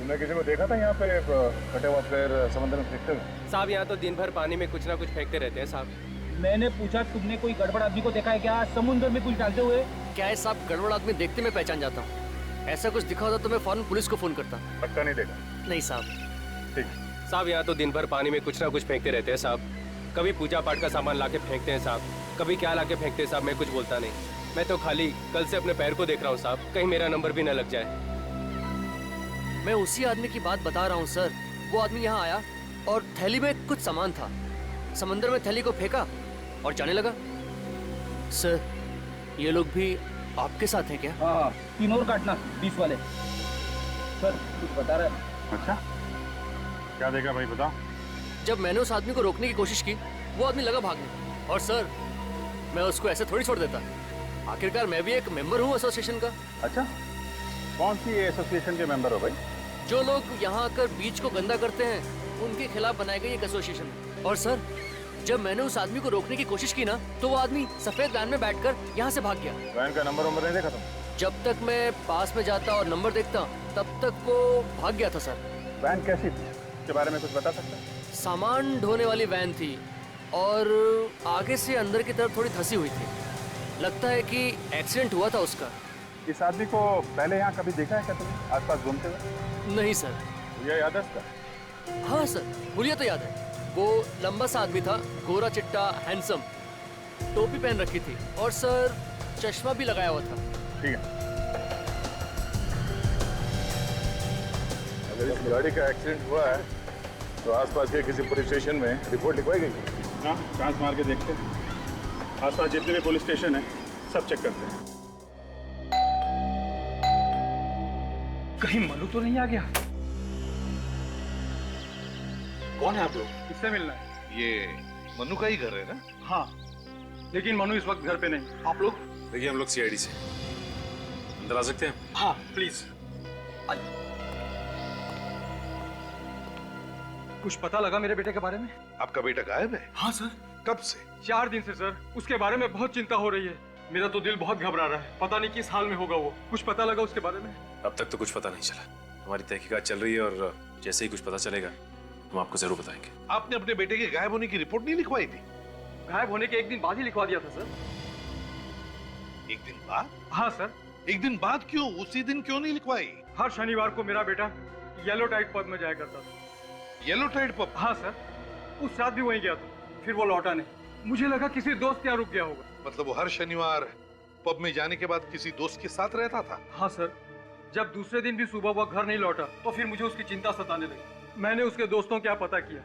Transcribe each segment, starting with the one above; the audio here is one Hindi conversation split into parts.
तुमने किसी को देखा था यहाँ पे कटे हुआ पैर समंदर में फेंकते हुए? साहब यहाँ तो दिन भर पानी में कुछ ना कुछ फेंकते रहते हैं साहब। मैंने पूछा तुमने कोई गड़बड़ आदमी को देखा है क्या समुद्र में कुछ डालते हुए? क्या है साहब, गड़बड़ आदमी देखते मैं पहचान जाता हूँ। ऐसा कुछ दिखा होता तो मैं फौरन पुलिस को फोन करता। पक्का नहीं देखा? नहीं साहब। ठीक। साहब यहाँ तो दिन भर पानी में कुछ ना कुछ फेंकते रहते हैं साहब। कभी पूजा पाठ का सामान लाके फेंकते हैं साहब, कभी क्या लाके फेंकते हैं साहब। मैं कुछ बोलता नहीं, मैं तो खाली कल से अपने पैर को देख रहा हूँ साहब, कहीं मेरा नंबर भी न लग जाए। मैं उसी आदमी की बात बता रहा हूँ सर। वो आदमी यहाँ आया और थैली में कुछ सामान था, समंदर में थैली को फेंका और जाने लगा। सर ये लोग भी आपके साथ हैं क्या? हाँ, 3 और काटना 20 वाले। सर कुछ बता रहा है। अच्छा, क्या देखा भाई बता। जब मैंने उस आदमी को रोकने की कोशिश की, वो आदमी लगा भागने। और सर मैं उसको ऐसे थोड़ी छोड़ देता, आखिरकार मैं भी एक मेंबर हूँ एसोसिएशन का। अच्छा, कौन सी एसोसिएशन के मेंबर हो भाई? जो लोग यहाँ आकर बीच को गंदा करते हैं उनके खिलाफ बनाई गई एक एसोसिएशन है। और सर जब मैंने उस आदमी को रोकने की कोशिश की ना, तो वो आदमी सफेद वैन में बैठकर यहाँ से भाग गया। वैन का नंबर नहीं देखा तुम? जब तक मैं पास में जाता और नंबर देखता तब तक वो भाग गया था सर। वैन कैसी थी, इसके बारे में कुछ बता सकते? सामान ढोने वाली वैन थी और आगे से अंदर की तरफ थोड़ी धंसी हुई थी। लगता है कि एक्सीडेंट हुआ था उसका। इस आदमी को पहले यहाँ कभी देखा है क्या तुमने आसपास घूमते हुए? नहीं सर। ये याद है इसका? हाँ सर, मुझे तो याद है। वो लंबा सा आदमी था, गोरा चिट्टा हैंडसम, टोपी पहन रखी थी और सर चश्मा भी लगाया हुआ था। ठीक है, अगर इस गाड़ी का एक्सीडेंट हुआ है तो आसपास के किसी पुलिस स्टेशन में रिपोर्ट लिखवाई गई? हाँ, चांस मार के देखते हैं। आसपास जितने भी पुलिस स्टेशन है सब चेक करते हैं। कहीं मनु तो नहीं आ गया? कौन है आप लोग? किससे मिलना है? ये मनु का ही घर है ना? हाँ, लेकिन मनु इस वक्त घर पे नहीं। आप लोग? देखिए हम लोग सीआईडी से अंदर आ सकते हैं? हाँ प्लीज। कुछ पता लगा मेरे बेटे के बारे में? आपका बेटा गायब है? हाँ सर। कब से? 4 दिन से सर। उसके बारे में बहुत चिंता हो रही है। मेरा तो दिल बहुत घबरा रहा है, पता नहीं किस हाल में होगा वो। कुछ पता लगा उसके बारे में? अब तक तो कुछ पता नहीं चला। हमारी तहकीकात चल रही है और जैसे ही कुछ पता चलेगा हम आपको जरूर बताएंगे। आपने अपने बेटे के गायब होने की रिपोर्ट नहीं लिखवाई थी? गायब होने के 1 दिन बाद ही लिखवा दिया था सर। 1 दिन बाद? हाँ सर। 1 दिन बाद क्यों? उसी दिन क्यों नहीं लिखवाई? हर शनिवार को मेरा बेटा येलो टाइड पब में जाया करता था। Yellow tide pub? हाँ सर, उस रात भी वहीं गया था, फिर वो लौटा नहीं। मुझे लगा किसी दोस्त के यहाँ रुक गया होगा। मतलब वो हर शनिवार पब में जाने के बाद किसी दोस्त के साथ रहता था? हाँ सर। जब दूसरे दिन भी सुबह वह घर नहीं लौटा तो फिर मुझे उसकी चिंता सताने लगी। मैंने उसके दोस्तों क्या पता किया,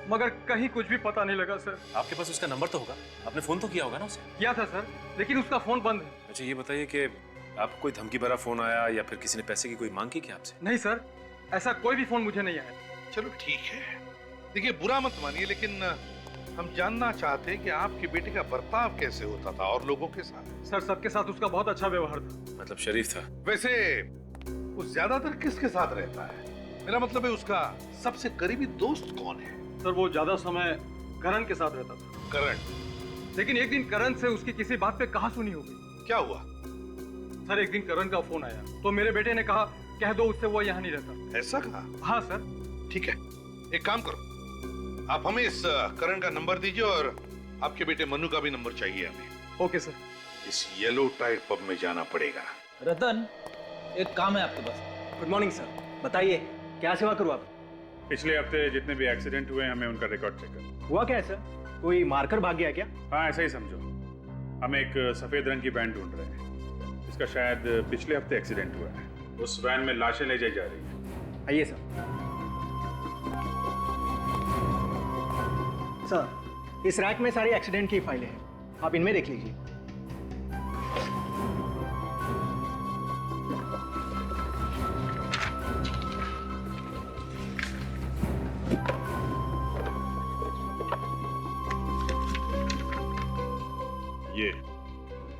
मगर कहीं कुछ भी पता नहीं लगा सर। आपके पास उसका नंबर तो होगा, आपने फोन तो किया होगा ना उसे? किया था सर, लेकिन उसका फोन बंद है। अच्छा ये बताइए कि आपको कोई धमकी भरा फोन आया या फिर किसी ने पैसे की कोई मांग की क्या आपसे? नहीं सर, ऐसा कोई भी फोन मुझे नहीं आया। चलो ठीक है, देखिए बुरा मत मानिए, लेकिन हम जानना चाहते हैं कि आपके बेटे का बर्ताव कैसे होता था और लोगों के साथ? सर सबके साथ उसका बहुत अच्छा व्यवहार था। मतलब शरीफ था? वैसे वो ज्यादातर किसके साथ रहता है? मेरा मतलब है उसका सबसे करीबी दोस्त कौन है? सर वो ज्यादा समय करण के साथ रहता था। करण? लेकिन एक दिन करण से उसकी किसी बात पे कहासुनी हो गई। क्या हुआ? सर एक दिन करण का फोन आया तो मेरे बेटे ने कहा कह दो उससे वो यहाँ नहीं रहता। ऐसा कहा? हाँ सर। ठीक है, एक काम करो, आप हमें इस करण का नंबर दीजिए और आपके बेटे मनु का भी नंबर चाहिए हमें। Okay sir. इस येलो टाइड पब में जाना पड़ेगा। रतन, एक काम है आपके पास। गुड मॉर्निंग सर, बताइए क्या सेवा करूँ आप? पिछले हफ्ते जितने भी एक्सीडेंट हुए हमें उनका रिकॉर्ड चेक कर। हुआ क्या है सर? कोई मारकर भाग गया क्या? हाँ ऐसा ही समझो। हम एक सफेद रंग की वैन ढूंढ रहे हैं, इसका शायद पिछले हफ्ते एक्सीडेंट हुआ है। उस वैन में लाशें ले जाई जा रही है। आइए सर। सर इस रैक में सारी एक्सीडेंट की फाइलें हैं, आप इनमें देख लीजिए।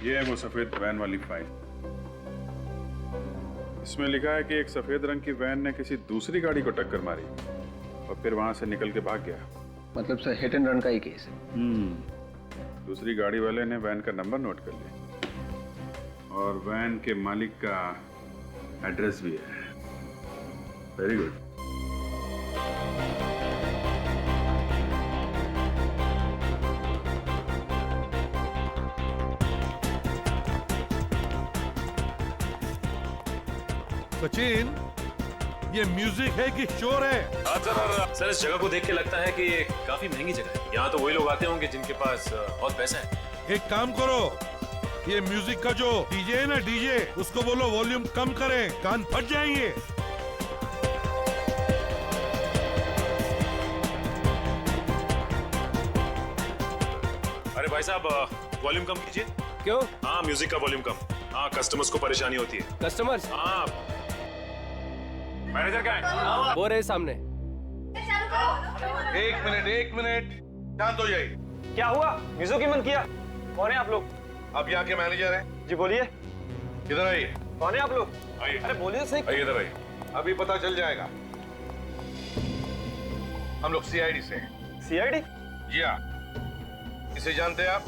ये है वो सफेद वैन वाली फाइल। इसमें लिखा है कि एक सफेद रंग की वैन ने किसी दूसरी गाड़ी को टक्कर मारी और फिर वहां से निकल के भाग गया। मतलब सर हिट एंड रन का ही केस है। दूसरी गाड़ी वाले ने वैन का नंबर नोट कर लिया और वैन के मालिक का एड्रेस भी है। Very good. सचिन, ये म्यूजिक है कि शोर है? हाँ सर, और सर इस जगह को देख के लगता है कि ये काफी महंगी जगह है। यहाँ तो वही लोग आते होंगे जिनके पास बहुत पैसा है। एक काम करो, ये म्यूजिक का जो डीजे है ना, डीजे, उसको बोलो वॉल्यूम कम करें, कान फट जाएंगे। अरे भाई साहब, वॉल्यूम कम कीजिए। क्यों? हाँ, म्यूजिक का वॉल्यूम कम। हाँ, कस्टमर्स को परेशानी होती है। कस्टमर्स? हाँ। मैनेजर क्या है? वो रहे सामने। एक मिनट, शांत हो जाइए। क्या हुआ? म्यूजिक की मन किया? कौन है आप लोग? आप यहाँ के मैनेजर हैं? जी बोलिए। इधर आइए। कौन है आप लोग? आइए। अरे बोलिए सही। आइए इधर आइए। अभी पता चल जाएगा। हम लोग सीआईडी से हैं। सीआईडी? जी हाँ। इसे जानते हैं आप?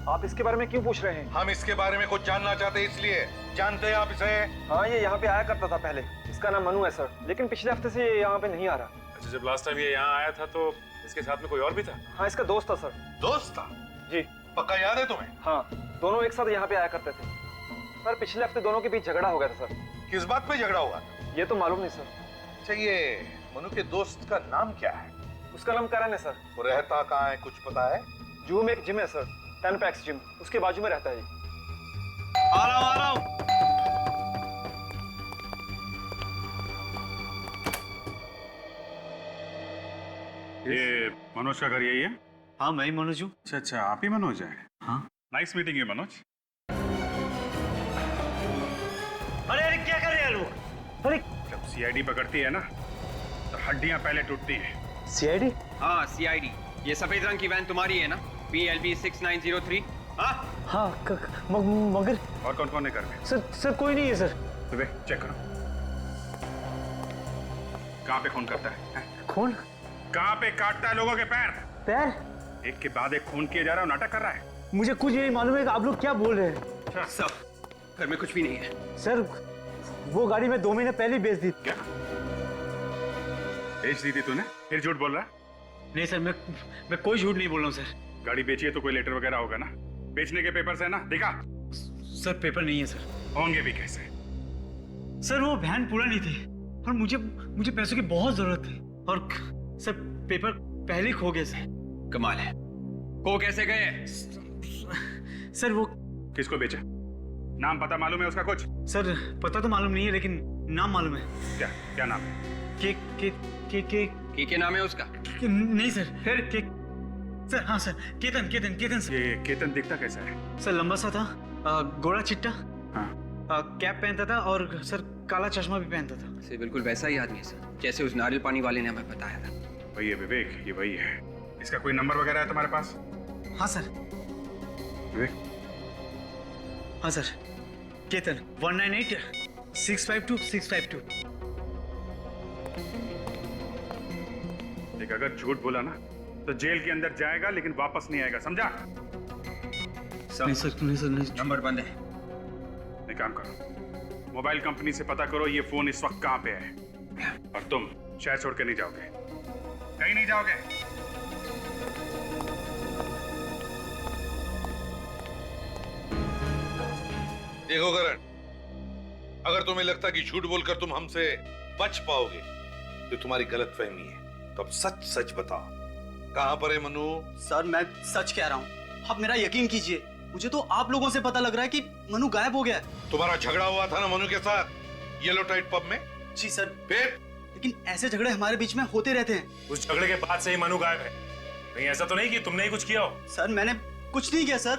आप इसके बारे में क्यों पूछ रहे हैं? हम इसके बारे में कुछ जानना चाहते हैं, इसलिए। जानते हैं आप इसे? हाँ, ये यहाँ पे आया करता था पहले। इसका नाम मनु है सर, लेकिन पिछले हफ्ते से ये यहाँ पे नहीं आ रहा। अच्छा, जब लास्ट टाइम ये यहाँ आया था तो इसके साथ में कोई और भी था? हाँ, इसका दोस्त था सर। दोस्त था? जी। पक्का याद है तुम्हें? हाँ, दोनों एक साथ यहाँ पे आया करते थे सर। पिछले हफ्ते दोनों के बीच झगड़ा हो गया था सर। किस बात पे झगड़ा हुआ था? ये तो मालूम नहीं सर। अच्छा, ये मनु के दोस्त का नाम क्या है? उसका नाम करण है सर। वो रहता कहाँ है, कुछ पता है? जू में एक जिम है सर, 10 पैक्स जिम, उसके बाजू में रहता है। आ रहा हूँ। ये मनोज का घर यही है? हाँ, मैं ही मनोज हूँ। अच्छा, आप ही मनोज हैं? हाँ। नाइस मीटिंग है मनोज। अरे अरे, क्या कर रहे हैं लोग? अरे जब सीआईडी पकड़ती है ना तो हड्डियां पहले टूटती हैं। सीआईडी? हाँ, सीआईडी। ये सफेद रंग की वैन तुम्हारी है ना? PLB 6903। हाँ हाँ, मगर और कौन कौन है घर में? सर कोई नहीं है सर। विवेक, चेक करो। कहाँ पे खून करता है? खून? कहाँ पे काटता है लोगों के पैर? पैर? एक के बाद एक खून किए जा रहा है और नाटक कर रहा है। मुझे कुछ नहीं मालूम है कि आप लोग क्या बोल रहे हैं। सब घर में कुछ भी नहीं है सर। वो गाड़ी मैं 2 महीने पहले ही बेच दी। क्या बेच दी थी तूने? फिर झूठ बोल रहा है? नहीं सर, मैं कोई झूठ नहीं बोल रहा हूँ सर। गाड़ी बेची है तो कोई लेटर वगैरह होगा ना? बेचने के पेपर्स है ना? दिखा। सर पेपर नहीं है सर। होंगे भी कैसे? सर वो वैन पूरा नहीं थी और मुझे पैसों की बहुत जरूरत थी और सर पेपर पहले ही खो गए सर। कमाल है। को कैसे गए? सर वो किसको बेचा? नाम पता मालूम है उसका कुछ? सर पता तो मालूम नहीं है, लेकिन नाम मालूम है। क्या क्या नाम है? के नाम है उसका? नहीं सर। फिर सर, हाँ सर, केतन सर। ये केतन दिखता कैसा है? सर लंबा सा था, गोरा चिट्टा, हाँ। कैप पहनता था और सर काला चश्मा भी पहनता था। से बिल्कुल वैसा ही आदमी है सर, जैसे उस नारियल पानी वाले ने हमें बताया था। वही है विवेक, ये वही है। इसका कोई नंबर वगैरह है तुम्हारे पास? हाँ सर। विवेक? हाँ सर, केतन 198652 देख, अगर झूठ बोला ना तो जेल के अंदर जाएगा लेकिन वापस नहीं आएगा, समझा? नहीं सर। नंबर बंद है। एक काम करो, मोबाइल कंपनी से पता करो ये फोन इस वक्त कहाँ पे है। और तुम शहर छोड़ के नहीं जाओगे, कहीं नहीं जाओगे। देखो करण, अगर तुम्हें लगता कि झूठ बोलकर तुम हमसे बच पाओगे तो तुम्हारी गलतफहमी है। तो अब सच सच बताओ, कहां पर है मनु? सर मैं सच कह रहा हूँ, आप मेरा यकीन कीजिए। मुझे तो आप लोगों से पता लग रहा है कि मनु गायब हो गया है। तुम्हारा झगड़ा हुआ था ना मनु के साथ येलो टाइट पब में? जी सर। फिर? लेकिन ऐसे झगड़े हमारे बीच में होते रहते हैं। उस झगड़े के बाद से ही मनु गायब है। कहीं ऐसा तो नहीं कि तुमने ही कुछ किया हो? सर मैंने कुछ नहीं किया सर।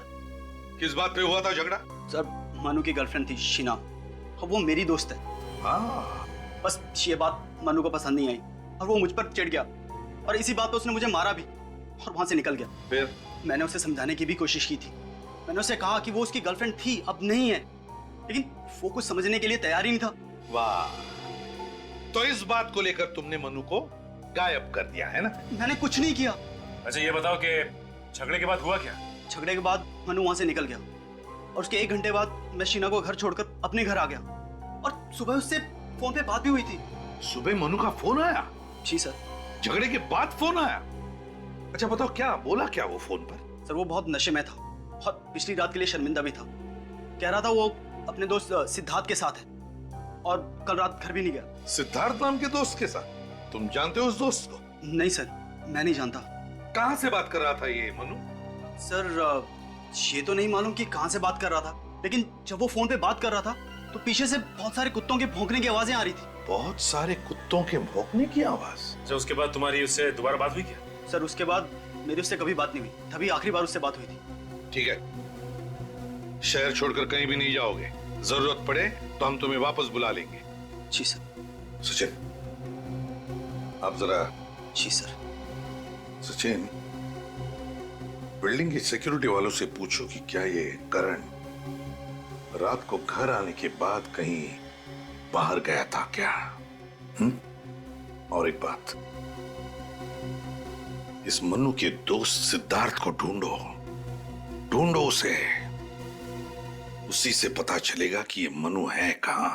किस बात पे हुआ था झगड़ा? सर मनु की गर्लफ्रेंड थी शीना, और वो मेरी दोस्त है। बस ये बात मनु को पसंद नहीं आई और वो मुझ पर चिढ़ गया और इसी बात पे उसने मुझे मारा भी और वहां से निकल गया। फिर? मैंने उसे समझाने की भी कोशिश की थी। मैंने उसे कहा कि वो उसकी गर्लफ्रेंड थी, अब नहीं है, लेकिन वो कुछ समझने के लिए तैयार ही नहीं था। वाह, तो इस बात को लेकर तुमने मनु को गायब कर दिया है ना? मैंने कुछ नहीं किया। अच्छा ये बताओ कि झगड़े के बाद हुआ क्या? झगड़े के बाद मनु वहां से निकल गया और उसके 1 घंटे बाद मैं शीना को घर छोड़कर अपने घर आ गया और सुबह उससे फोन पे बात भी हुई थी। सुबह मनु का फोन आया? जी सर। झगड़े के बाद फोन आया? अच्छा बताओ, क्या बोला क्या वो फोन पर? सर वो बहुत नशे में था और पिछली रात के लिए शर्मिंदा भी था। कह रहा था वो अपने दोस्त सिद्धार्थ के साथ है और कल रात घर भी नहीं गया। सिद्धार्थ नाम के दोस्त के साथ? तुम जानते हो उस दोस्त को? नहीं सर, मैं नहीं जानता। कहाँ से बात कर रहा था ये मनु? सर ये तो नहीं मालूम कि कहाँ से बात कर रहा था, लेकिन जब वो फोन पे बात कर रहा था तो पीछे से बहुत सारे कुत्तों के भौंकने की आवाजें आ रही थी। बहुत सारे कुत्तों के भौंकने की आवाज? अच्छा, उसके बाद तुम्हारी उससे दोबारा बात हुई क्या? सर उसके बाद मेरी उससे कभी बात नहीं हुई, तभी आखिरी बार उससे बात हुई थी। ठीक है, शहर छोड़कर कहीं भी नहीं जाओगे। जरूरत पड़े तो हम तुम्हें वापस बुला लेंगे। जी सर। सचिन, आप जरा। जी सर। सचिन, बिल्डिंग की सिक्योरिटी वालों से पूछो कि क्या ये करण रात को घर आने के बाद कहीं बाहर गया था क्या? और एक बात, इस मनु के दोस्त सिद्धार्थ को ढूंढो, ढूंढो उसे। उसी से पता चलेगा कि ये मनु है कहां।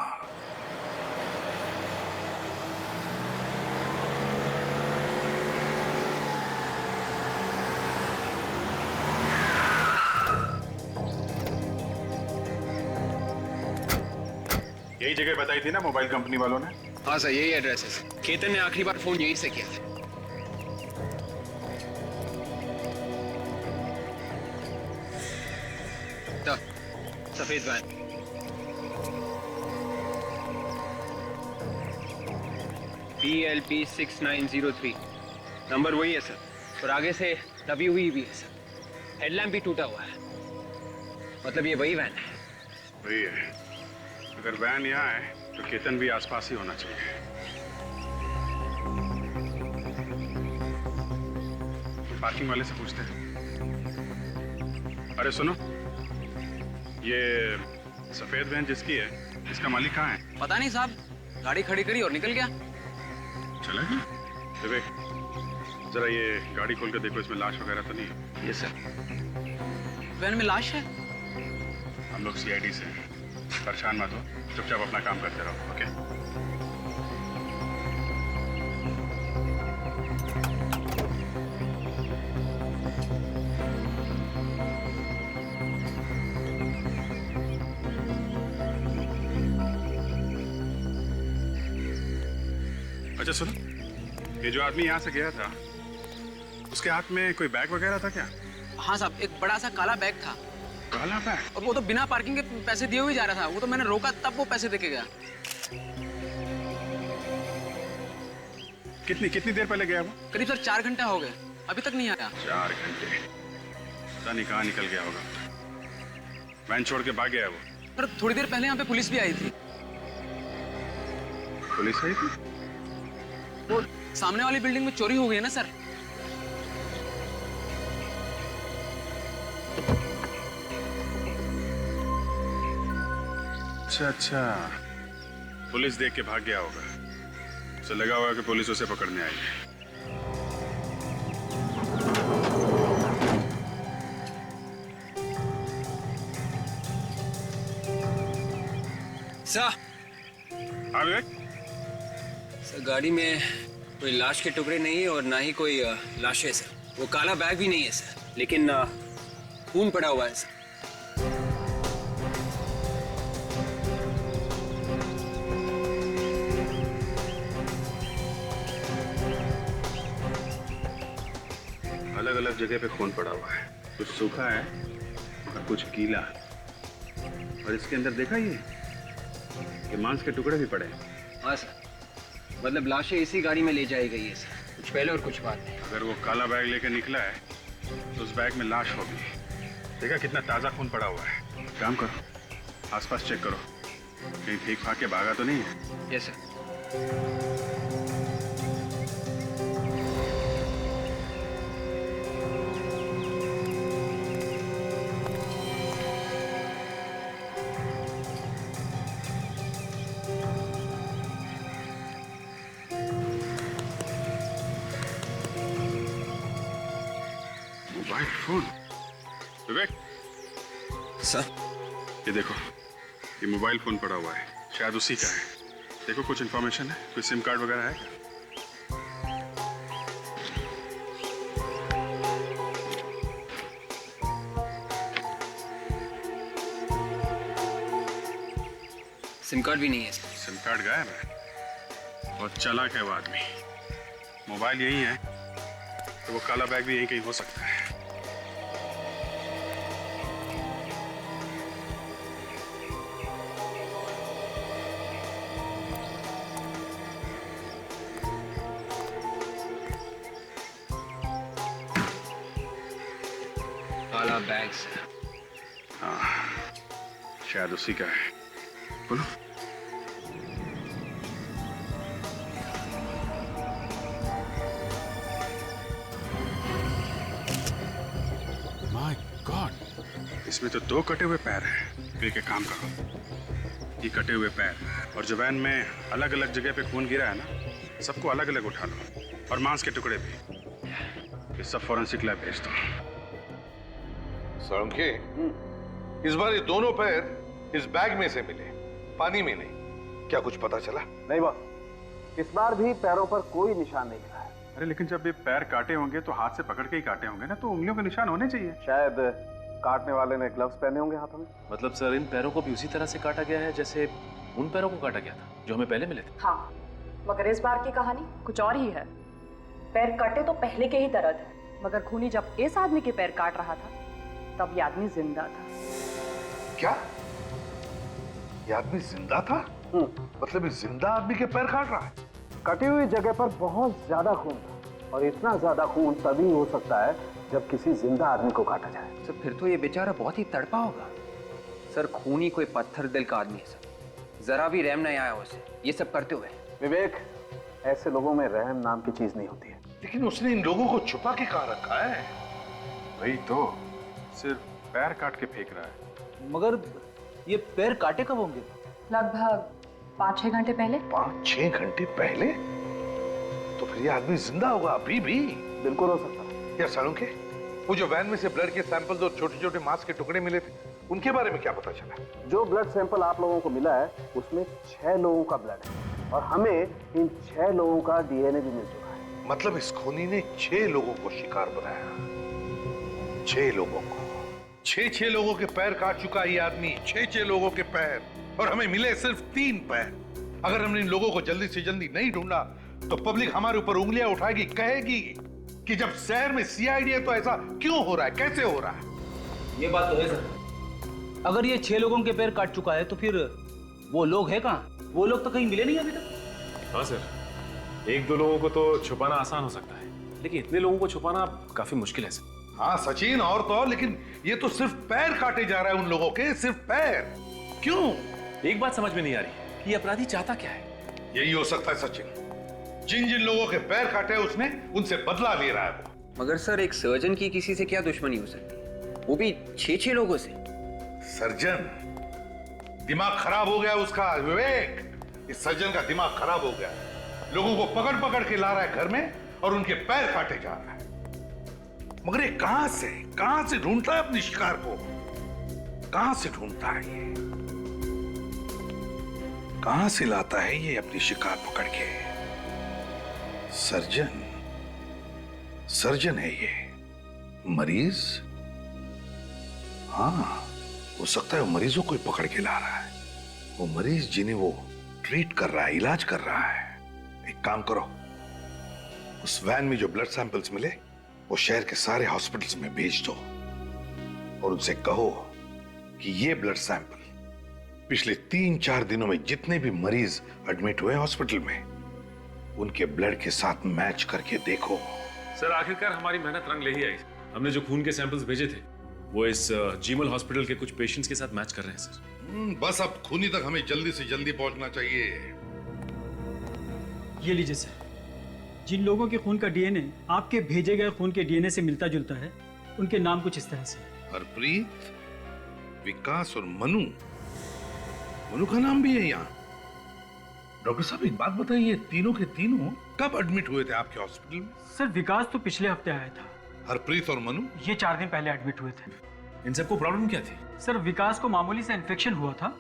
यही जगह बताई थी ना मोबाइल कंपनी वालों ने? हाँ सर, यही एड्रेस है। केतन ने आखिरी बार फोन यहीं से किया था। सफेद वैन। PLP 6903 नंबर वही है सर, और आगे से दबी हुई भी है सर। हेडलैम्प भी टूटा हुआ है, मतलब ये वही वैन है। वही है। अगर वैन यहाँ है तो केतन भी आसपास ही होना चाहिए। पार्किंग वाले से पूछते हैं। अरे सुनो, ये सफेद वैन जिसकी है, इसका मालिक कहाँ है? पता नहीं साहब, गाड़ी खड़ी करी और निकल गया। चला गया? विवेक, जरा ये गाड़ी खोल कर देखो, इसमें लाश वगैरह तो नहीं है? ये सर, वैन में लाश है। हम लोग CID से हैं, परेशान मत हो, चुपचाप अपना काम करते रहो। ओके? अच्छा सुनो, ये जो आदमी यहाँ से गया था, उसके हाथ में कोई बैग वगैरह था क्या? हाँ साहब, एक बड़ा सा काला बैग था। काला बैग? और वो तो बिना पार्किंग के पैसे दिए हुए जा रहा था। वो तो मैंने रोका तब वो पैसे देके गया। कितनी देर पहले गया वो? करीब सर 4 घंटे हो गए, अभी तक नहीं आया। 4 घंटे? पता नहीं कहाँ निकल गया होगा। वैन छोड़ के भाग गया वो? पर थोड़ी देर पहले यहाँ पे पुलिस भी आई थी। पुलिस आई थी? वो सामने वाली बिल्डिंग में चोरी हो गई है ना सर। अच्छा, पुलिस देख के भाग गया होगा। उसे लगा होगा कि पुलिस उसे पकड़ने आई है। सर। हाँ विवेक? सर गाड़ी में कोई लाश के टुकड़े नहीं है और ना ही कोई लाश है सर। वो काला बैग भी नहीं है सर, लेकिन खून पड़ा हुआ है सर। अलग अलग जगह पे खून पड़ा हुआ है, कुछ सूखा है और कुछ गीला। और इसके अंदर देखा ये मांस के टुकड़े भी पड़े हैं। हाँ सर, मतलब लाशें इसी गाड़ी में ले जाई गई है सर, कुछ पहले और कुछ बाद में। अगर वो काला बैग लेकर निकला है तो उस बैग में लाश होगी। देखा कितना ताजा खून पड़ा हुआ है। काम करो, आसपास चेक करो, कहीं भीग भाग के भागा तो नहीं है? Yes sir. Mobile phone? Vivek sir, ये देखो, ये मोबाइल फोन पड़ा हुआ है, शायद उसी का है। देखो कुछ इन्फॉर्मेशन है, कोई सिम कार्ड वगैरह है क्या? सिम कार्ड भी नहीं है। सिम कार्ड गायब है। और चालाक है वो आदमी। मोबाइल यही है तो वो काला बैग भी यहीं कहीं हो सकता है। काला बैग से। हाँ, शायद उसी का है। बोलो। माय गॉड, इसमें तो 2 कटे हुए पैर हैं। फिर एक काम करो, ये कटे हुए पैर और जो वैन में अलग अलग जगह पे खून गिरा है ना, सबको अलग अलग उठा लो और मांस के टुकड़े भी। ये सब फॉरेंसिक लैब भेज दो। सोलंकी, इस बार ये दोनों पैर इस बैग में से मिले, पानी में नहीं। क्या कुछ पता चला? नहीं बॉस, इस बार भी पैरों पर कोई निशान नहीं मिला है। अरे लेकिन जब ये पैर काटे होंगे तो हाथ से पकड़ के ही काटे होंगे ना, तो उंगलियों के निशान होने चाहिए। शायद काटने वाले ने ग्लव्स पहने होंगे हाथों में। मतलब सर इन पैरों को भी उसी तरह से काटा गया है जैसे उन पैरों को काटा गया था जो हमें पहले मिले थे। हाँ, मगर इस बार की कहानी कुछ और ही है। पैर कटे तो पहले के ही तरह थे, मगर खूनी जब इस आदमी के पैर काट रहा था तब ये आदमी जिंदा था। क्या? ये आदमी जिंदा था? मतलब इस जिंदा आदमी के पैर काट रहा है? कटी हुई जगह पर बहुत ज्यादा खून था, और इतना ज्यादा खून तभी हो सकता है जब किसी जिंदा आदमी को काटा जाए। सर फिर तो ये बेचारा बहुत ही तड़पा होगा। सर खूनी कोई पत्थर दिल का आदमी है सर, जरा भी रहम नहीं आया उसे ये सब करते हुए। विवेक, ऐसे लोगों में रहम नाम की चीज नहीं होती है। लेकिन उसने इन लोगों को छुपा के कहाँ रखा है? वही तो, सिर्फ पैर काट के फेंक रहा है। मगर ये पैर काटे कब होंगे? लगभग 5-6 घंटे पहले। 5-6 घंटे पहले? तो फिर ये आदमी जिंदा होगा अभी भी? बिल्कुल हो सकता है। या सालुंके, वो जो वैन में से ब्लड के सैंपल्स और छोटे छोटे मांस के टुकड़े मिले थे, उनके बारे में क्या पता चला? जो ब्लड सैंपल आप लोगों को मिला है उसमें 6 लोगों का ब्लड है, और हमें इन 6 लोगों का डीएनए भी मिल चुका है। मतलब इस खूनी ने 6 लोगों को शिकार बनाया। 6 लोगों को। 6 लोगों के पैर काट चुका है ये आदमी। 6 लोगों के पैर, और हमें मिले सिर्फ 3 पैर। अगर हमने इन लोगों को जल्दी से जल्दी नहीं ढूंढा तो पब्लिक हमारे ऊपर उंगलियां उठाएगी, कहेगी कि जब शहर में सीआईडी है तो ऐसा क्यों हो रहा है, कैसे हो रहा है? ये बात तो है सर। अगर ये 6 लोगों के पैर काट चुका है तो फिर वो लोग हैं कहाँ? वो लोग तो कहीं मिले नहीं अभी तक। हाँ सर, 1-2 लोगों को तो छुपाना आसान हो सकता है, लेकिन इतने लोगों को छुपाना काफी मुश्किल है सर। हाँ सचिन, और तो और, लेकिन ये तो सिर्फ पैर काटे जा रहा है उन लोगों के, सिर्फ पैर। क्यों? एक बात समझ में नहीं आ रही, ये अपराधी चाहता क्या है? यही हो सकता है सचिन, जिन जिन लोगों के पैर काटे उसने, उनसे बदला ले रहा है वो। मगर सर एक सर्जन की किसी से क्या दुश्मनी हो सकती है, वो भी 6 लोगों से? सर्जन? दिमाग खराब हो गया उसका विवेक। इस सर्जन का दिमाग खराब हो गया, लोगों को पकड़ पकड़ के ला रहा है घर में और उनके पैर काटे जा रहा है। मगर ये कहां से ढूंढता है अपने शिकार को? कहां से ढूंढता है ये? कहां से लाता है ये अपनी शिकार पकड़ के? सर्जन है ये। मरीज? हाँ, हो सकता है वो मरीजों को ही पकड़ के ला रहा है। वो मरीज जिन्हें वो ट्रीट कर रहा है, इलाज कर रहा है। एक काम करो, उस वैन में जो ब्लड सैंपल्स मिले वो शहर के सारे हॉस्पिटल्स में भेज दो, और उनसे कहो कि ये ब्लड सैंपल पिछले 3-4 दिनों में जितने भी मरीज एडमिट हुए हॉस्पिटल में, उनके ब्लड के साथ मैच करके देखो। सर आखिरकार हमारी मेहनत रंग ले ही आई। हमने जो खून के सैंपल्स भेजे थे वो इस जीमल हॉस्पिटल के कुछ पेशेंट्स के साथ मैच कर रहे हैं सर। बस अब खूनी तक हमें जल्दी से जल्दी पहुंचना चाहिए। ये लीजिए सर, जिन लोगों के खून का डीएनए आपके भेजे गए खून के डीएनए से मिलता जुलता है, उनके नाम कुछ इस तरह से: हरप्रीत, विकास और मनु। मनु का नाम भी है यहाँ। डॉक्टर साहब एक बात बताइए, तीनों के तीनों कब एडमिट हुए थे आपके हॉस्पिटल में? सर विकास तो पिछले हफ्ते आया था। हरप्रीत और मनु? ये 4 दिन पहले एडमिट हुए थे। इन सबको प्रॉब्लम क्या थी? सर विकास को मामूली सा इन्फेक्शन हुआ था,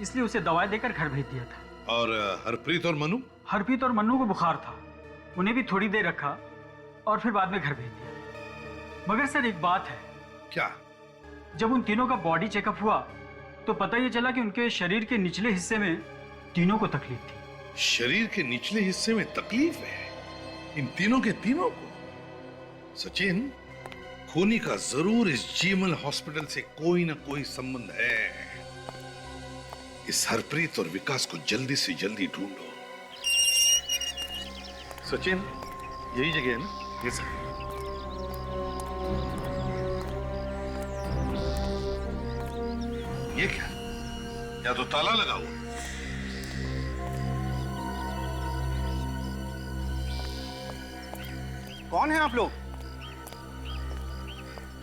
इसलिए उसे दवाई देकर घर भेज दिया था। और हरप्रीत और मनु? हरप्रीत और मन्नू को बुखार था, उन्हें भी थोड़ी देर रखा और फिर बाद में घर भेज दिया। मगर सर एक बात है। क्या? जब उन तीनों का बॉडी चेकअप हुआ तो पता ये चला कि उनके शरीर के निचले हिस्से में तीनों को तकलीफ थी। शरीर के निचले हिस्से में तकलीफ है इन तीनों के तीनों को? सचिन, खूनी का जरूर इस जीमल हॉस्पिटल से कोई ना कोई संबंध है। इस हरप्रीत और विकास को जल्दी से जल्दी ढूंढो। सचिन, यही जगह है ना? Yes sir. ये क्या? या तो ताला लगा हुआ। कौन है आप लोग?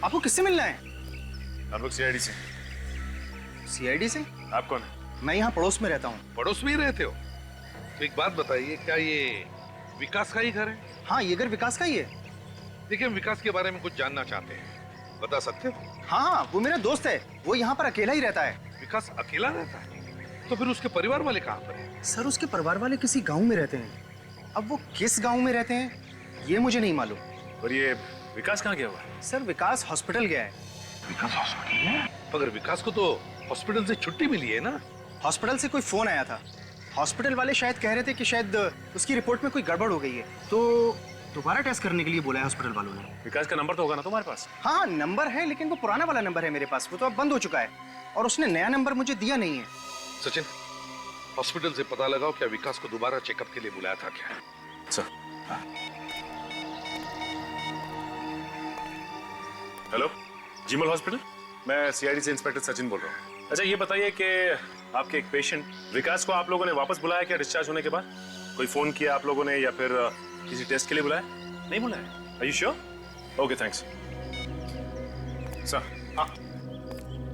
आपको किससे मिलना है? हम लोग सीआईडी से। सीआईडी से? आप कौन है? मैं यहाँ पड़ोस में रहता हूँ। पड़ोस में ही रहते हो? तो एक बात बताइए, क्या ये विकास का ही घर है? हाँ, ये घर विकास का ही है। देखिए, हम विकास के बारे में कुछ जानना चाहते हैं, बता सकते हो? हाँ, वो मेरा दोस्त है, वो यहाँ पर अकेला ही रहता है। विकास अकेला रहता है? तो फिर उसके परिवार वाले कहाँ पर हैं? सर, उसके परिवार वाले किसी गांव में रहते हैं। अब वो किस गांव में रहते हैं ये मुझे नहीं मालूम। और ये विकास कहाँ गया हुआ है? सर, विकास हॉस्पिटल गया है। विकास हॉस्पिटल गया? मगर विकास को तो हॉस्पिटल से छुट्टी मिली है ना? हॉस्पिटल से कोई फोन आया था। हॉस्पिटल वाले शायद कह रहे थे कि शायद उसकी रिपोर्ट में कोई गड़बड़ हो गई है, तो दोबारा टेस्ट करने के लिए बोला है हॉस्पिटल वालों ने। विकास का नंबर तो होगा ना तुम्हारे पास? हाँ, नंबर है, लेकिन वो पुराना वाला नंबर है मेरे पास, वो तो अब बंद हो चुका है और उसने नया नंबर मुझे दिया नहीं है। सचिन, हॉस्पिटल से पता लगाओ क्या विकास को दोबारा चेकअप के लिए बुलाया था क्या? सर। हेलो, जीमल हॉस्पिटल, मैं सीआईडी से इंस्पेक्टर सचिन बोल रहा हूँ। अच्छा, ये बताइए कि आपके एक पेशेंट विकास को आप लोगों ने वापस बुलाया क्या डिस्चार्ज होने के बाद? कोई फोन किया आप लोगों ने या फिर किसी टेस्ट के लिए बुलाया? नहीं बुलाया? Are you sure? Okay, thanks sir. हाँ,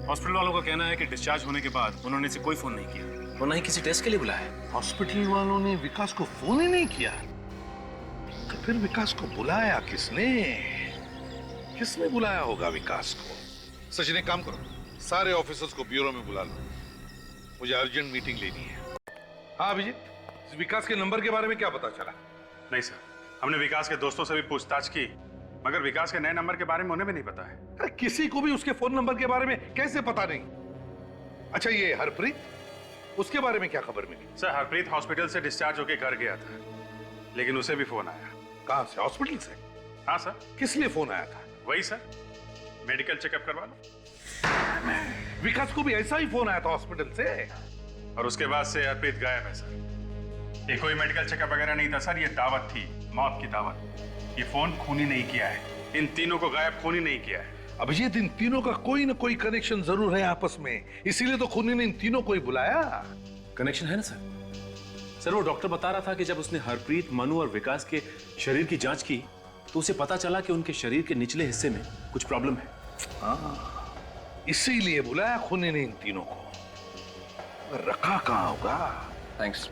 हॉस्पिटल वालों का कहना है कि डिस्चार्ज होने के बाद उन्होंने इसे कोई फोन नहीं किया और ना ही किसी टेस्ट के लिए बुलाया। हॉस्पिटल वालों ने विकास को फोन ही नहीं किया? तो फिर विकास को बुलाया किसने? किसने बुलाया होगा विकास को? सचिन, एक काम करो, सारे ऑफिसर्स को ब्यूरो में बुला लो, मुझे अर्जेंट मीटिंग लेनी है। हाँ अभिजीत, इस विकास के नंबर के बारे में क्या पता चला? नहीं सर, हमने विकास के दोस्तों से भी पूछताछ की, मगर विकास के नए नंबर के बारे में उन्हें भी नहीं पता है। अरे किसी को भी उसके फोन नंबर के बारे में कैसे पता नहीं? अच्छा, ये हरप्रीत, उसके बारे में क्या खबर मिली? सर, हरप्रीत हॉस्पिटल से डिस्चार्ज होकर घर गया था, लेकिन उसे भी फोन आया। कहाँ से? हॉस्पिटल से? हाँ सर। किस लिए फोन आया था? वही सर, मेडिकल चेकअप करवा लो। विकास को भी ऐसा ही फोन आया था हॉस्पिटल से? और उसके बाद से हरप्रीत गायब है सर। ये कोई मेडिकल चेकअप वगैरह नहीं था सर, ये दावत थी, मौत की दावत। ये फोन खूनी नहीं किया है, इन तीनों को गायब खूनी नहीं किया है। अभिजीत, इन तीनों का कोई ना कोई कनेक्शन जरूर है आपस में, इसीलिए तो खूनी ने इन तीनों को ही बुलाया। कनेक्शन है ना सर? सर, वो डॉक्टर बता रहा था कि जब उसने हरप्रीत, मनु और विकास के शरीर की जांच की तो उसे पता चला कि उनके शरीर के निचले हिस्से में कुछ प्रॉब्लम है। इसीलिए बुलाया खूनी ने इन तीनों को। रखा कहाँ होगा? Thanks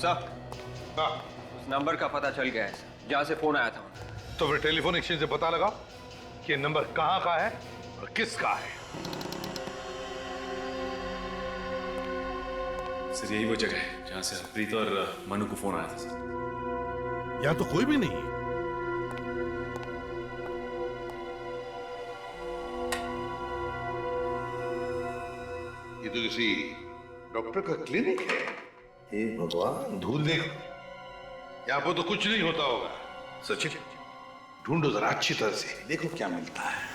sir. उस नंबर का पता चल गया है सर, जहां से फोन आया था। तो फिर टेलीफोन एक्सचेंज से पता लगाओ कि नंबर कहाँ का है और किसका है। सर, यही वो जगह है जहां से हरप्रीत और मनु को फोन आया था सर। यहाँ तो कोई भी नहीं है। ये तो किसी डॉक्टर का क्लिनिक है। हे भगवान, धूल देखो, यहाँ पर तो कुछ नहीं होता होगा। सचिन, ढूंढो जरा अच्छी तरह से, देखो क्या मिलता है।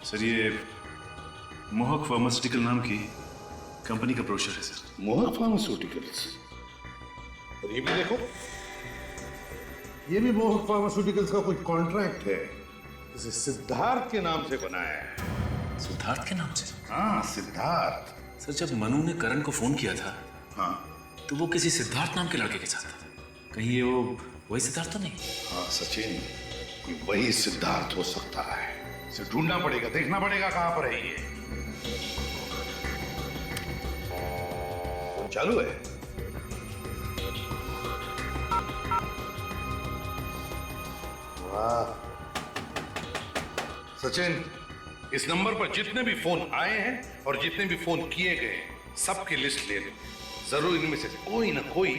सर, ये मोहक फार्मास्यूटिकल नाम की कंपनी का ब्रोशर है सर। मोहक फार्मास्यूटिकल्स? और ये भी देखो, ये भी मोहक फार्मास्यूटिकल्स का कोई कॉन्ट्रैक्ट है, इसे सिद्धार्थ के नाम से बनाया है। सिद्धार्थ के नाम से? हाँ, सिद्धार्थ। सर जब मनु ने करण को फोन किया था हाँ तो वो किसी सिद्धार्थ नाम के लड़के के साथ था। कहीं ये वो वही सिद्धार्थ तो नहीं? हाँ सचिन, कोई वही सिद्धार्थ हो सकता है। इसे ढूंढना पड़ेगा, देखना पड़ेगा कहां पर है ये। चालू है। वाह सचिन, इस नंबर पर जितने भी फोन आए हैं और जितने भी फोन किए गए सबकी लिस्ट ले लो। जरूर इनमें से कोई ना कोई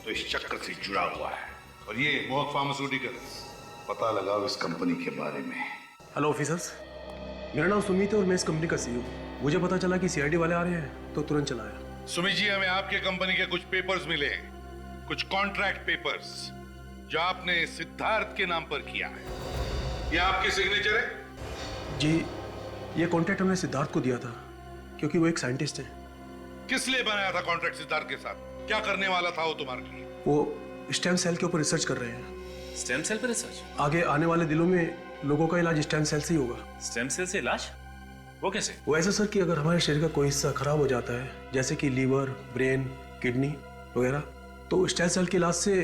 तो इस चक्कर से जुड़ा हुआ है। और ये मोहक फार्मास्यूटिकल्स, पता लगाओ इस कंपनी के बारे में। हेलो ऑफिसर्स, मेरा नाम सुमित है और मैं इस कंपनी का सीईओ। मुझे पता चला कि सीआईडी वाले आ रहे हैं तो तुरंत चला आया। सुमित जी, हमें आपके कंपनी के कुछ पेपर्स मिले, कुछ कॉन्ट्रैक्ट पेपर्स जो आपने सिद्धार्थ के नाम पर किया है। ये आपके सिग्नेचर है? जी, ये कॉन्ट्रैक्ट हमने सिद्धार्थ को दिया था क्योंकि वो एक साइंटिस्ट है। किस लिए बनाया था कॉन्ट्रैक्ट सिद्धार्थ के साथ? क्या करने वाला था वो तुम्हारे लिए? वो स्टेम सेल के ऊपर रिसर्च कर रहे हैं। स्टेम सेल पर रिसर्च? आगे आने वाले दिनों में लोगों का इलाज स्टेम सेल से ही होगा। स्टेम सेल से इलाज? वो कैसे? वो ऐसा सर कि अगर हमारे शरीर का कोई हिस्सा खराब हो जाता है, जैसे कि लीवर, ब्रेन, किडनी वगैरह, तो स्टेम सेल के इलाज से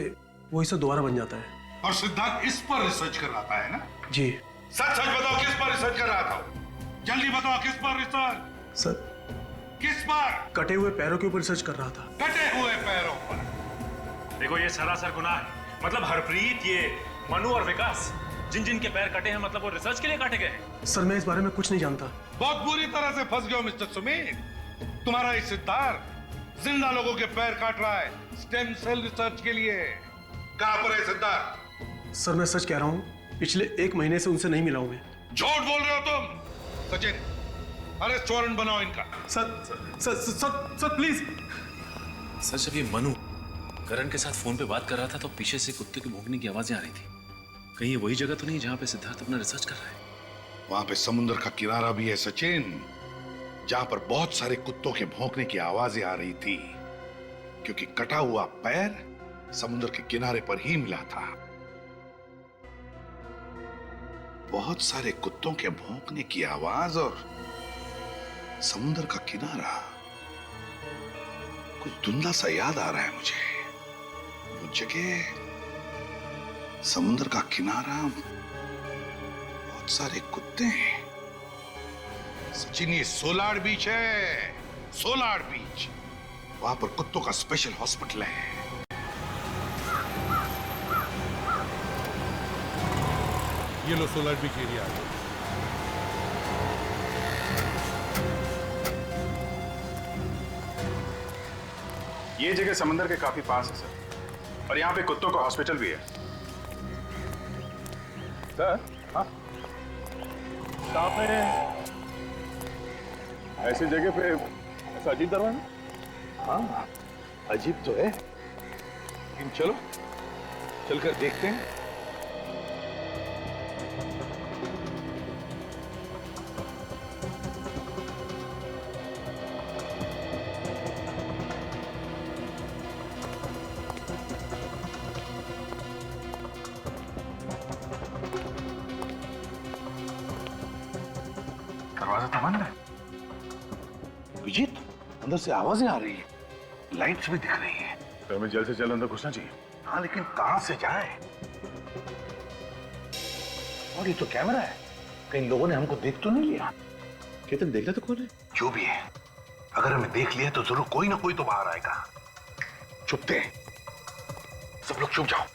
वो हिस्सा दोबारा बन जाता है। और सिद्धार्थ इस पर रिसर्च कर रहा था, है ना? जी। सच सच बताओ, किस पर रिसर्च कर रहा था? जल्दी बताओ, किस पर रिसर्च? सर, किस पर? कटे हुए पैरों के ऊपर रिसर्च कर रहा था। कटे हुए पैरों पर? देखो ये सरासर गुनाह है। मतलब हरप्रीत, ये मनु और विकास, जिन जिन के पैर कटे हैं, मतलब वो रिसर्च के लिए काटे गए हैं। सर, मैं इस बारे में कुछ नहीं जानता। बहुत बुरी तरह से फंस गए हो मिस्टर सुमित। तुम्हारा ये सिद्धार्थ जिंदा लोगों के पैर काट रहा है स्टेम सेल रिसर्च के लिए। कहां पर है सिद्धार्थ? सर, मैं सच कह रहा हूँ, पिछले 1 महीने से उनसे नहीं मिला हूं मैं। झूठ बोल रहे हो तुम। सचिन, अरेस्ट वारंट बनाओ इनका। Sir please. सर, जब ये मनु करण के साथ फोन पे बात कर रहा था तो पीछे से कुत्ते के भौंकने की आवाजें आ रही थी। कहीं ये वही जगह तो नहीं जहां पे सिद्धार्थ अपना रिसर्च कर रहा है? वहां पे समुद्र का किनारा भी है सचिन, जहां पर बहुत सारे कुत्तों के भौंकने की आवाजें आ रही थी, क्योंकि कटा हुआ पैर समुद्र के किनारे पर ही मिला था। बहुत सारे कुत्तों के भौंकने की आवाज और समुद्र का किनारा, कुछ धुंधला सा याद आ रहा है मुझे। वो जगह, समुद्र का किनारा, बहुत सारे कुत्ते हैं। सचिन, ये सोलार बीच है, सोलार बीच। वहां पर कुत्तों का स्पेशल हॉस्पिटल है। ये लो सोलर बीच एरिया। ये जगह समंदर के काफी पास है सर, और यहाँ पे कुत्तों का हॉस्पिटल भी है। सर, हाँ, आपने ऐसी जगह पे ऐसा अजीब दरवाजा? हाँ, अजीब तो है, लेकिन चलो चलकर देखते हैं। दरवाजा तो बंद है। विजित, अंदर से आवाजें आ रही है, लाइट्स भी दिख रही है। तो हमें जल्द से जल्द अंदर घुसना चाहिए। हाँ, लेकिन कहां से जाए? और ये तो कैमरा है, कहीं लोगों ने हमको देख तो नहीं लिया? केतन, देखना तो कौन है? जो भी है, अगर हमें देख लिया तो जरूर कोई ना कोई तो बाहर आएगा। चुपते, सब लोग चुप जाओ।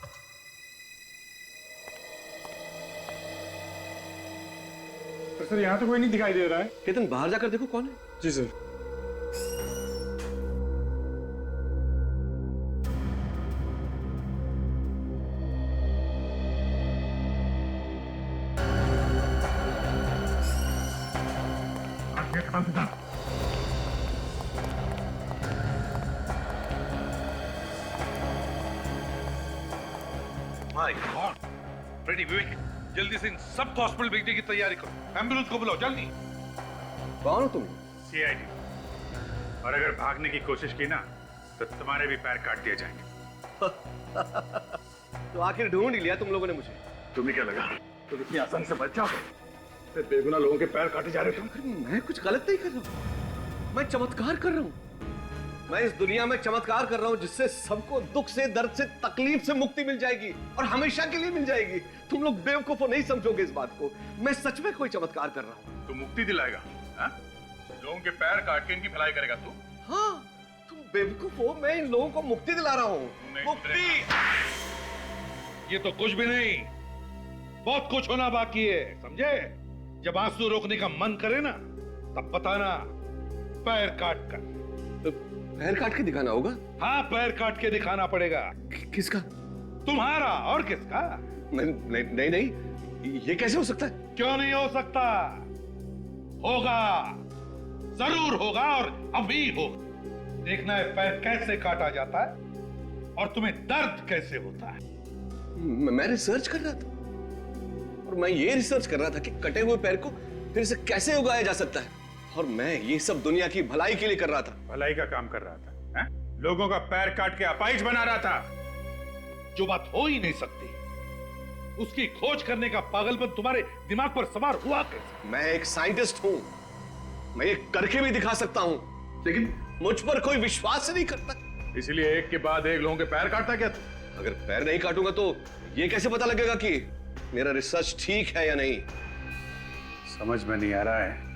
सर, यहाँ तो कोई नहीं दिखाई दे रहा है। केतन, बाहर जाकर देखो कौन है। जी सर। माय गॉड, रेडी विवेक, जल्दी से इन सबको हॉस्पिटल भेजने की तैयारी करो। एम्बुलेंस को बुलाओ जल्दी। कौन हो तुम? सीआईडी। और अगर भागने की कोशिश की ना तो तुम्हारे भी पैर काट दिए जाएंगे। तो आखिर ढूंढ ही लिया तुम लोगों ने मुझे। तुम्हें क्या लगा तुम इतनी आसानी से बच जाओगे? फिर बेगुनाह लोगों के पैर काटे जा रहे हो तुम। मैं कुछ गलत नहीं कर रहा हूं। मैं चमत्कार कर रहा हूँ। मैं इस दुनिया में चमत्कार कर रहा हूँ जिससे सबको दुख से, दर्द से, तकलीफ से मुक्ति मिल जाएगी और हमेशा के लिए मिल जाएगी। तुम लोग बेवकूफ नहीं समझोगे इस बात को। मैं सच में कोई चमत्कार कर रहा हूँ। तू मुक्ति दिलाएगा? हाँ? लोगों के पैर काट के इनकी भलाई करेगा तू? हाँ, तुम बेवकूफ हो। मैं इन लोगों को मुक्ति दिला रहा हूँ। मुक्ति। ये तो कुछ भी नहीं, बहुत कुछ होना बाकी है, समझे? जब आंसू रोकने का मन करे ना, तब बताना, पैर काट कर। तो पैर काट के दिखाना होगा? हाँ, पैर काट के दिखाना पड़ेगा। किसका? तुम्हारा। और किसका? नहीं नहीं, ये कैसे हो सकता है? क्यों नहीं हो सकता? होगा, जरूर होगा, और अभी होगा। देखना है पैर कैसे काटा जाता है और तुम्हें दर्द कैसे होता है। मैं रिसर्च कर रहा था, और मैं ये रिसर्च कर रहा था कि कटे हुए पैर को फिर से कैसे उगाया जा सकता है, और मैं ये सब दुनिया की भलाई के लिए कर रहा था। भलाई का काम कर रहा था? है? लोगों का पैर काट के अपाहिज बना रहा था। जो बात हो ही नहीं सकती, उसकी खोज करने का पागलपन तुम्हारे दिमाग पर सवार हुआ कैसे? मैं एक साइंटिस्ट हूं, मैं ये करके भी दिखा सकता हूं, लेकिन मुझ पर कोई विश्वास नहीं करता। इसलिए एक के बाद एक लोगों के पैर काटता क्या तू? अगर पैर नहीं काटूंगा तो ये कैसे पता लगेगा कि मेरा रिसर्च ठीक है या नहीं? समझ में नहीं आ रहा है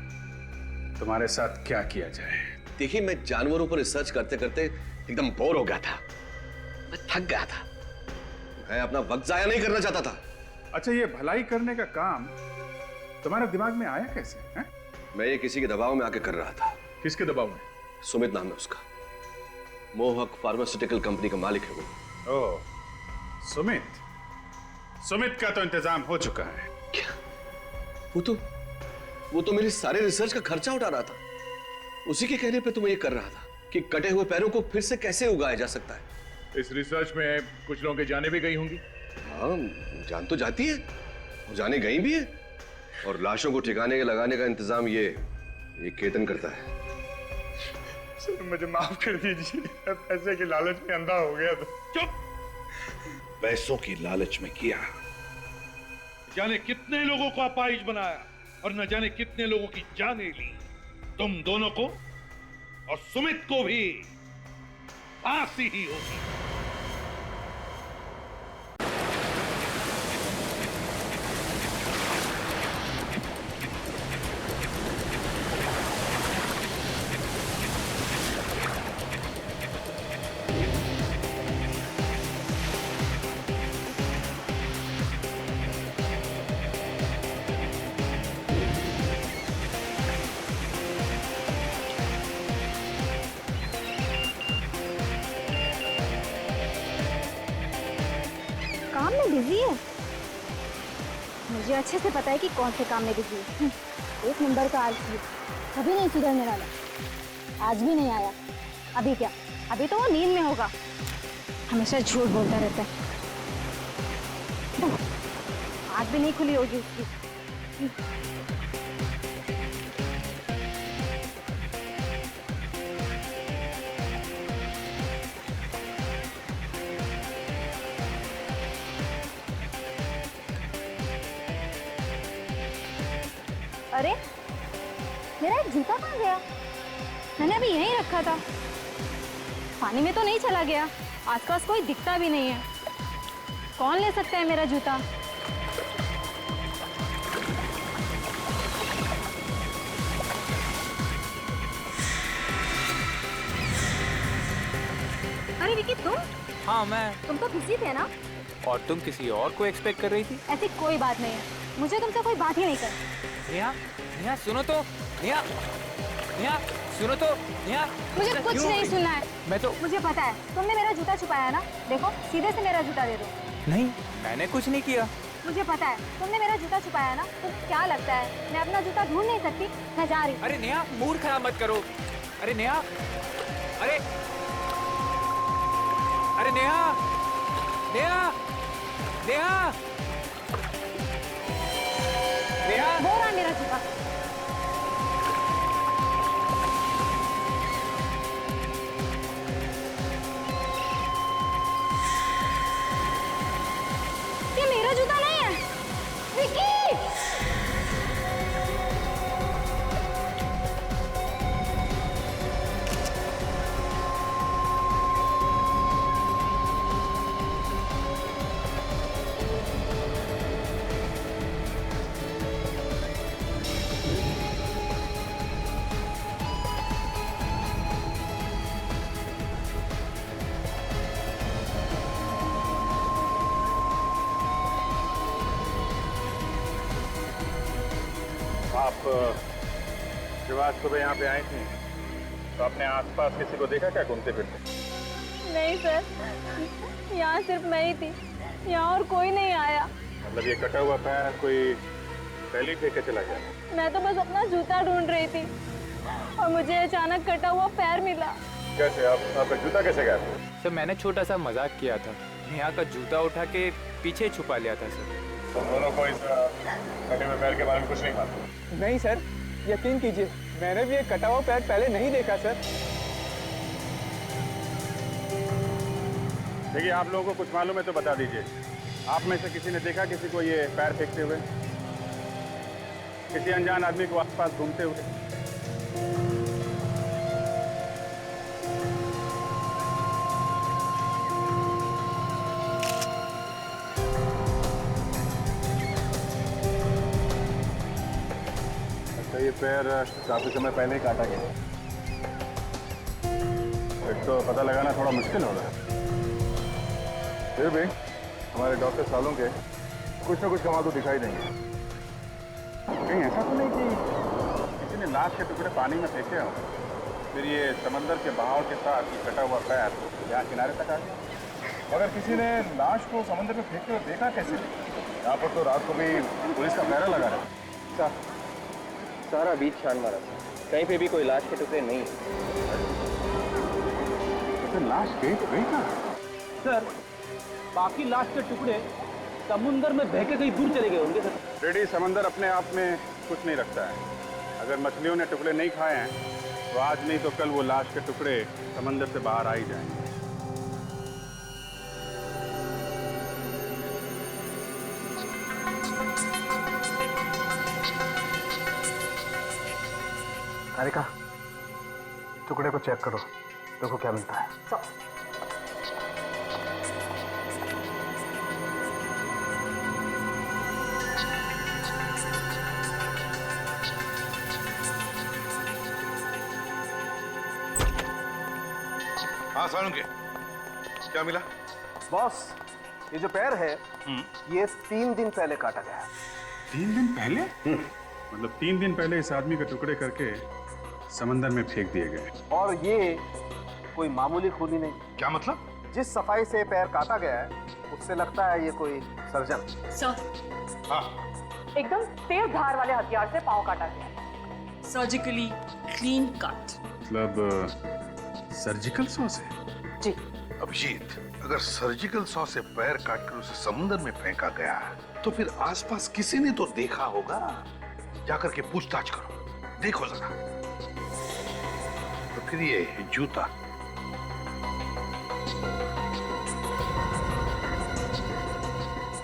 तुम्हारे साथ क्या किया जाए। देखिए, मैं जानवरों पर रिसर्च करते करते एकदम बोर हो गया था, मैं थक गया था। मैं अपना वक्त जाया नहीं करना चाहता था। अच्छा, ये भलाई करने का काम तुम्हारे दिमाग में आया कैसे? है? मैं ये किसी के दबाव में आके कर रहा था। किसके दबाव में? सुमित नाम है उसका, मोहक फार्मास्यूटिकल कंपनी का मालिक है वो। ओह, सुमित। सुमित का तो इंतजाम हो चुका है। क्या? वो तो मेरे सारे रिसर्च का खर्चा उठा रहा था। उसी के कहने पे तो मैं ये कर रहा था कि कटे हुए पैरों को फिर से कैसे उगाया जा सकता है। इस रिसर्च में कुछ लोगों की जानें भी गई होंगी। हाँ, जान तो जाती है, जाने गई भी है, और लाशों को ठिकाने के लगाने का इंतजाम ये केतन करता है। सर, मुझे माफ कर दीजिए, पैसे के लालच में अंधा हो गया था। चुप! पैसों की लालच में किया। जाने कितने लोगों को अपाहिज बनाया और न जाने कितने लोगों की जानें ली। तुम दोनों को और सुमित को भी फांसी ही होगी। काम में बिजी है? मुझे अच्छे से पता है कि कौन से काम में बिजी है। एक नंबर का आलसी, कभी नहीं सुधरने वाला। आज भी नहीं आया। अभी क्या? अभी तो वो नींद में होगा। हमेशा झूठ बोलता रहता है। आँख भी नहीं खुली होगी उसकी। अरे, मेरा एक जूता कहाँ गया? मैंने अभी यहीं रखा था। पानी में तो नहीं चला गया? आसपास कोई दिखता भी नहीं है। कौन ले सकता है मेरा जूता? अरे विकी, तुम? हाँ, मैं। तुम तो बिजी थे ना? और तुम किसी और को एक्सपेक्ट कर रही थी? ऐसी कोई बात नहीं है, मुझे तुमसे कोई बात ही नहीं करनी। नेहा, नेहा सुनो तो। नेहा, नेहा सुनो तो। नेहा, मुझे कुछ नहीं सुनना है। मैं तो। मुझे पता है तुमने मेरा जूता छुपाया ना। देखो, सीधे से मेरा जूता दे दो। नहीं, मैंने कुछ नहीं किया। मुझे पता है तुमने मेरा जूता छुपाया ना। तो क्या लगता है मैं अपना जूता ढूंढ नहीं सकती? मैं जा रही हूँ। अरे नेहा, मूड खराब मत करो। अरे नेहा, अरे अरे नेहा, नेहा, नेहा, नेहा। वो रहा मेरा जूता। ये मेरा जूता नहीं है। विकी! जब आज सुबह यहाँ पे आई थी तो आपने आसपास किसी को देखा क्या घूमते फिरते? नहीं सर, यहाँ सिर्फ मैं ही थी, यहाँ और कोई नहीं आया। मतलब ये कटा हुआ पैर कोई पहले फेंक के चला गया? मैं तो बस अपना जूता ढूंढ रही थी और मुझे अचानक कटा हुआ पैर मिला। कैसे? आपका जूता कैसे गया? सर मैंने छोटा सा मजाक किया था, नेहा का जूता उठा के पीछे छुपा लिया था सर। तो दोनों को इस कटे हुए पैर के बारे में कुछ नहीं मालूम? नहीं सर, यकीन कीजिए मैंने भी एक कटा हुआ पैर पहले नहीं देखा सर। देखिए, आप लोगों को कुछ मालूम है तो बता दीजिए। आप में से किसी ने देखा किसी को ये पैर फेंकते हुए, किसी अनजान आदमी को आसपास घूमते हुए? ये पैर काफी समय पहले ही काटा गया। एक तो पता लगाना थोड़ा मुश्किल होगा, फिर भी हमारे डॉक्टर सालों के कुछ ना कुछ कमाल तो दिखाई देंगे। कहीं ऐसा तो नहीं कि किसी ने लाश के टुकड़े पानी में फेंके हो, फिर ये समंदर के बहाव के साथ ये कटा हुआ पैर यहाँ किनारे तक आ गया? मगर किसी ने लाश को समंदर में फेंकते हुए देखा कैसे? यहाँ पर तो रात को भी पुलिस का पहरा लगा रहा है। सारा बीच छान मारा था, कहीं पे भी कोई लाश के टुकड़े नहीं। तो लाश गई तो गई कहाँ? सर, बाकी लाश के टुकड़े समुंदर में बह के कहीं दूर चले गए होंगे सर। रेडी, समंदर अपने आप में कुछ नहीं रखता है। अगर मछलियों ने टुकड़े नहीं खाए हैं तो आज नहीं तो कल वो लाश के टुकड़े समंदर से बाहर आ ही जाएंगे। हारिका, टुकड़े को चेक करो, देखो क्या मिलता है। हाँ सालुंके, क्या मिला? बॉस, ये जो पैर है ये 3 दिन पहले काटा गया है। 3 दिन पहले? मतलब 3 दिन पहले इस आदमी के टुकड़े करके समंदर में फेंक दिए गए। और ये कोई मामूली खूनी नहीं। क्या मतलब? जिस सफाई से पैर काटा गया है उससे लगता है ये कोई सर्जन। सर, हाँ, एकदम तेज धार वाले हथियार से पांव काटा गया, सर्जिकली क्लीन कट। मतलब सर्जिकल सॉ से? जी। अभिजीत, अगर सर्जिकल सॉ से पैर काटकर उसे समुद्र में फेंका गया तो फिर आसपास किसी ने तो देखा होगा। जाकर के पूछताछ करो, देखो जरा। तो फिर ये जूता,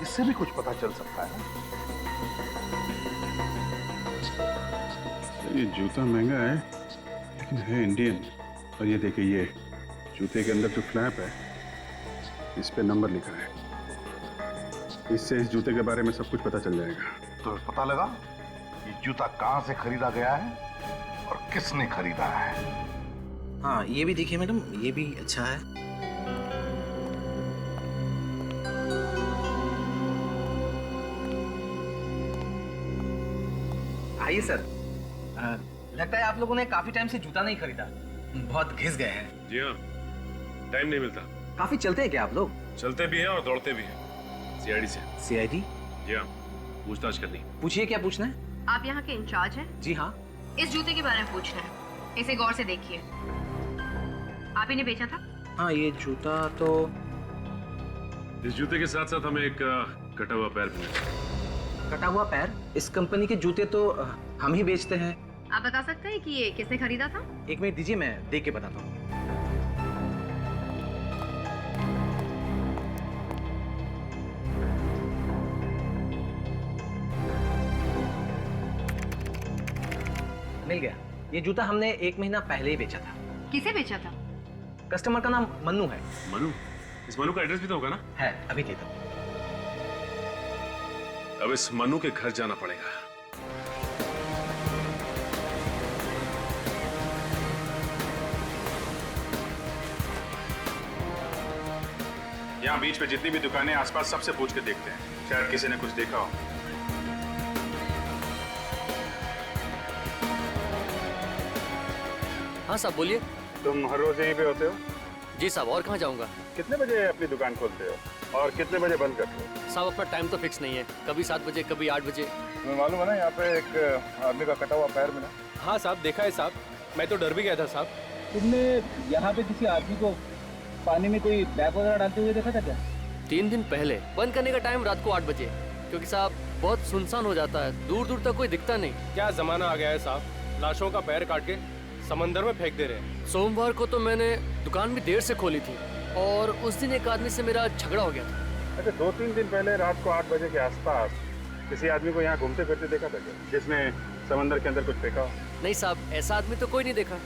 इससे भी कुछ पता चल सकता है। ये जूता महंगा है लेकिन है इंडियन। और ये देखिए, ये जूते के अंदर जो फ्लैप है इस पे नंबर लिखा है। इससे इस जूते के बारे में सब कुछ पता चल जाएगा। तो पता लगा ये जूता कहां से खरीदा गया है और किसने खरीदा है। हाँ, ये भी देखिए मैडम, ये भी अच्छा है। आइए सर। लगता है आप लोगों ने काफी टाइम से जूता नहीं खरीदा, बहुत घिस गए हैं। जी हाँ, टाइम नहीं मिलता। काफी चलते हैं क्या आप लोग? चलते भी हैं और दौड़ते भी हैं। सीआईडी से। सीआईडी? जी हाँ, पूछताछ करनी। पूछिए, क्या पूछना है? आप यहाँ के इंचार्ज हैं? जी हाँ। इस जूते के बारे में पूछना है, इसे गौर से देखिए। आप इन्हें बेचा था? हाँ, ये जूता तो इस जूते के साथ साथ हमें एक कटा हुआ पैर भी मिला। कटा हुआ पैर? इस कंपनी के जूते तो हम ही बेचते हैं। आप बता सकते हैं कि ये किसने खरीदा था? 1 मिनट दीजिए, मैं देख के बताता हूँ। मिल गया। ये जूता हमने 1 महीना पहले ही बेचा था। किसे बेचा था? कस्टमर का नाम मन्नू है। मनु? इस मनु का एड्रेस भी तो होगा ना? है, अभी देता हूँ। अब इस मनु के घर जाना पड़ेगा। यहाँ बीच पे जितनी भी दुकानें आसपास सबसे पूछ के देखते हैं, शायद किसी ने कुछ देखा हो। साहब बोलिए। तुम हर रोज यहीं पे होते हो? जी साहब, और कहाँ जाऊँगा। कितने बजे अपनी दुकान खोलते हो और कितने बजे बंद करते हो? साहब अपना टाइम तो फिक्स नहीं है, कभी 7 बजे कभी 8 बजे। तुम्हें मालूम है ना यहाँ पे एक आदमी का कटा हुआ पैर मिला? हाँ साहब, देखा है साहब, मैं तो डर भी गया था साहब। तुमने यहाँ पे किसी आदमी को पानी में कोई बैग वगैरह डालते हुए देखा था क्या? 3 दिन पहले। बंद करने का टाइम रात को 8 बजे, क्योंकि साहब बहुत सुनसान हो जाता है, दूर दूर तक कोई दिखता नहीं। क्या जमाना आ गया है साहब, लाशों का पैर काट के समंदर में फेंक दे रहे हैं। सोमवार को तो मैंने दुकान भी देर से खोली थी और उस दिन एक आदमी से मेरा झगड़ा हो गया था। अच्छा, 2-3 दिन पहले रात को 8 बजे के आसपास किसी आदमी को यहाँ घूमते फिरते देखा था क्या, जिसने समंदर के अंदर कुछ फेंका हो? नहीं साहब, ऐसा आदमी तो कोई नहीं देखा।